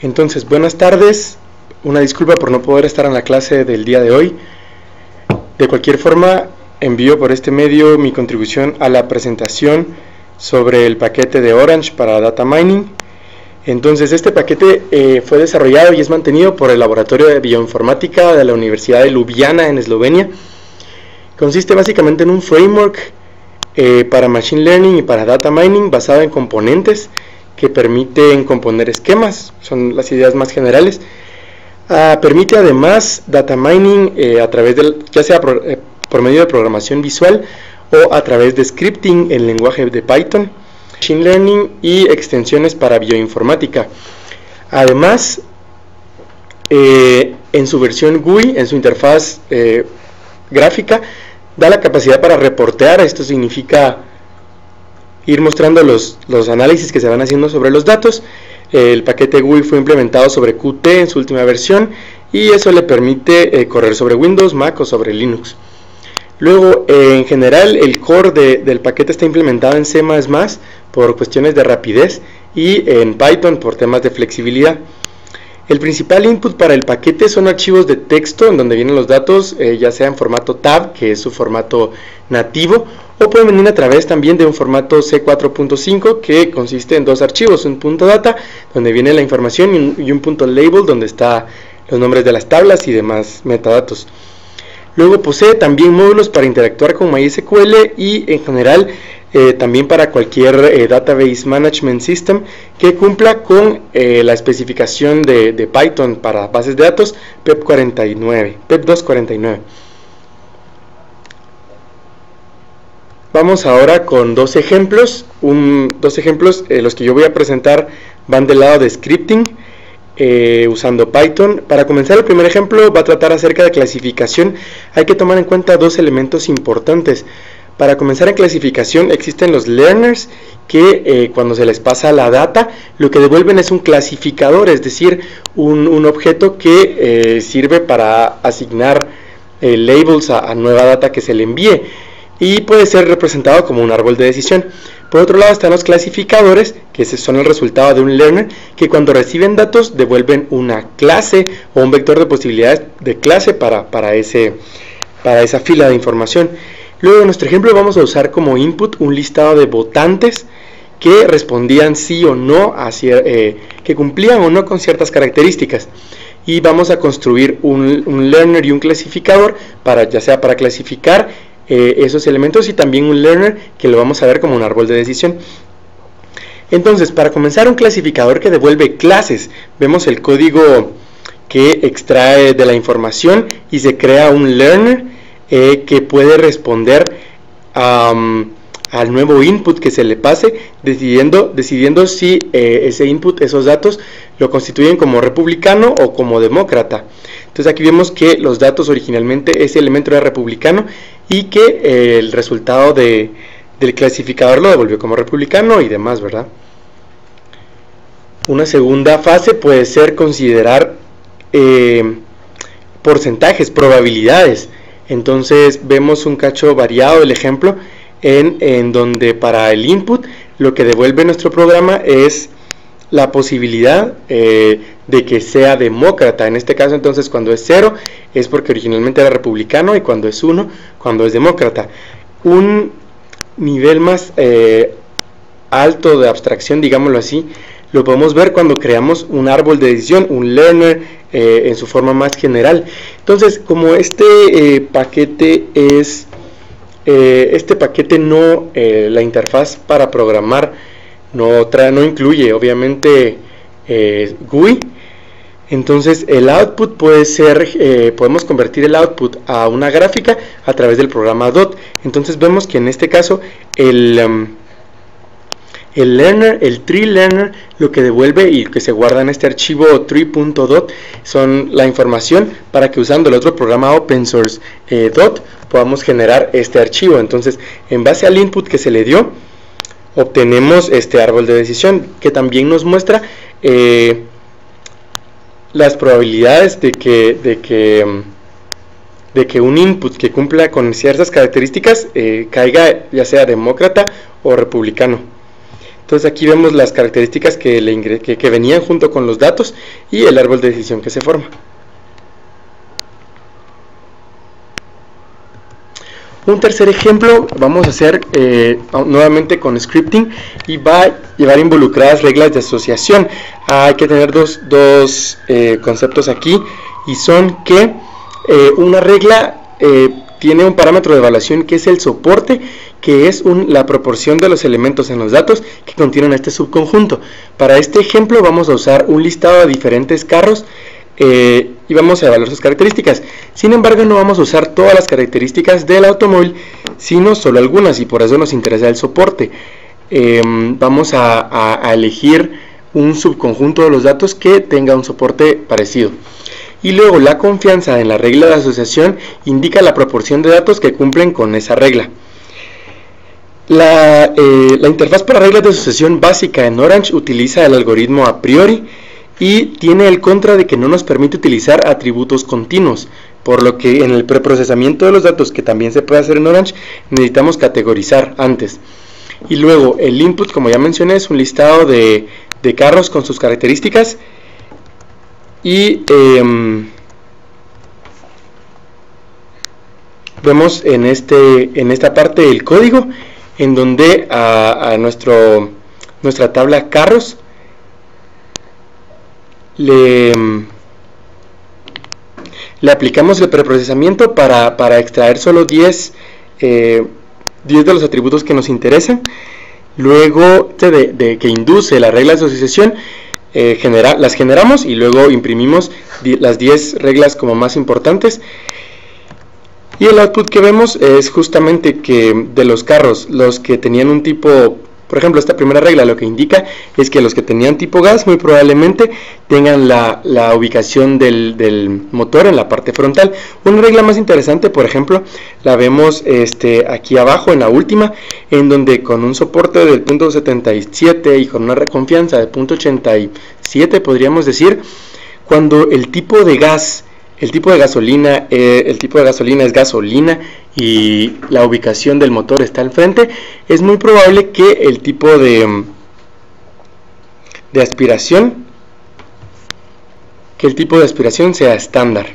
Entonces, buenas tardes, una disculpa por no poder estar en la clase del día de hoy. De cualquier forma, envío por este medio mi contribución a la presentación sobre el paquete de Orange para Data Mining. Entonces, este paquete fue desarrollado y es mantenido por el Laboratorio de Bioinformática de la Universidad de Ljubljana en Eslovenia. Consiste básicamente en un framework para Machine Learning y para Data Mining basado en componentes que permiten componer esquemas, son las ideas más generales. Permite además Data Mining a través de, ya sea por medio de programación visual o a través de scripting en lenguaje de Python, Machine Learning y extensiones para bioinformática. Además, en su versión GUI, en su interfaz gráfica, da la capacidad para reportear. Esto significa ir mostrando los análisis que se van haciendo sobre los datos. El paquete GUI fue implementado sobre Qt en su última versión y eso le permite correr sobre Windows, Mac o sobre Linux. Luego, en general, el core del paquete está implementado en C++ por cuestiones de rapidez y en Python por temas de flexibilidad. El principal input para el paquete son archivos de texto en donde vienen los datos, ya sea en formato TAB, que es su formato nativo, o pueden venir a través también de un formato C4.5 que consiste en dos archivos, un .data donde viene la información y un .label donde están los nombres de las tablas y demás metadatos. Luego posee también módulos para interactuar con MySQL y en general también para cualquier Database Management System que cumpla con la especificación de Python para bases de datos PEP 249. Vamos ahora con dos ejemplos. Los que yo voy a presentar van del lado de scripting usando Python. Para comenzar, el primer ejemplo va a tratar acerca de clasificación. Hay que tomar en cuenta dos elementos importantes. Para comenzar, en clasificación existen los learners que cuando se les pasa la data, lo que devuelven es un clasificador, es decir, un objeto que sirve para asignar labels a nueva data que se le envíe y puede ser representado como un árbol de decisión. Por otro lado están los clasificadores, que son el resultado de un learner, que cuando reciben datos devuelven una clase o un vector de posibilidades de clase para esa fila de información. Luego en nuestro ejemplo vamos a usar como input un listado de votantes que respondían sí o no, que cumplían o no con ciertas características. Y vamos a construir un learner y un clasificador, ya sea para clasificar esos elementos y también un learner que lo vamos a ver como un árbol de decisión. Entonces, para comenzar, un clasificador que devuelve clases. Vemos el código que extrae de la información y se crea un learner que puede responder al nuevo input que se le pase, decidiendo si ese input, esos datos, lo constituyen como republicano o como demócrata. Entonces aquí vemos que los datos originalmente ese elemento era republicano y que el resultado del clasificador lo devolvió como republicano y demás, ¿verdad? Una segunda fase puede ser considerar porcentajes, probabilidades. Entonces vemos un cacho variado del ejemplo en donde para el input lo que devuelve nuestro programa es la posibilidad de que sea demócrata. En este caso entonces cuando es 0 es porque originalmente era republicano y cuando es 1 cuando es demócrata. Un nivel más alto de abstracción, digámoslo así, lo podemos ver cuando creamos un árbol de decisión, un learner en su forma más general. Entonces, como este paquete no, la interfaz para programar no incluye obviamente GUI, entonces el output puede ser, podemos convertir el output a una gráfica a través del programa DOT. Entonces vemos que en este caso el learner, el tree learner, lo que devuelve y que se guarda en este archivo tree.dot son la información para que usando el otro programa open source dot podamos generar este archivo. Entonces, en base al input que se le dio, obtenemos este árbol de decisión que también nos muestra las probabilidades de que un input que cumpla con ciertas características caiga ya sea demócrata o republicano. Entonces aquí vemos las características que venían junto con los datos y el árbol de decisión que se forma. Un tercer ejemplo vamos a hacer nuevamente con scripting y va a llevar involucradas reglas de asociación. Hay que tener dos conceptos aquí, y son que una regla tiene un parámetro de evaluación que es el soporte, que es la proporción de los elementos en los datos que contienen este subconjunto. Para este ejemplo vamos a usar un listado de diferentes carros y vamos a evaluar sus características. Sin embargo, no vamos a usar todas las características del automóvil, sino solo algunas, y por eso nos interesa el soporte. Vamos a elegir un subconjunto de los datos que tenga un soporte parecido. Y luego la confianza en la regla de asociación indica la proporción de datos que cumplen con esa regla. La interfaz para reglas de asociación básica en Orange utiliza el algoritmo a priori y tiene el contra de que no nos permite utilizar atributos continuos, por lo que en el preprocesamiento de los datos, que también se puede hacer en Orange, necesitamos categorizar antes. Y luego el input, como ya mencioné, es un listado de carros con sus características, y vemos en esta parte el código, en donde a nuestra tabla carros le aplicamos el preprocesamiento para extraer solo 10 de los atributos que nos interesan. Luego de que induce la regla de asociación, las generamos y luego imprimimos las 10 reglas como más importantes. Y el output que vemos es justamente que de los carros, los que tenían un tipo, por ejemplo, esta primera regla lo que indica es que los que tenían tipo gas muy probablemente tengan la ubicación del motor en la parte frontal. Una regla más interesante, por ejemplo, la vemos aquí abajo en la última, en donde con un soporte del punto 77 y con una confianza de punto 87, podríamos decir, cuando el tipo de gasolina es gasolina y la ubicación del motor está al frente, es muy probable que el tipo de aspiración sea estándar.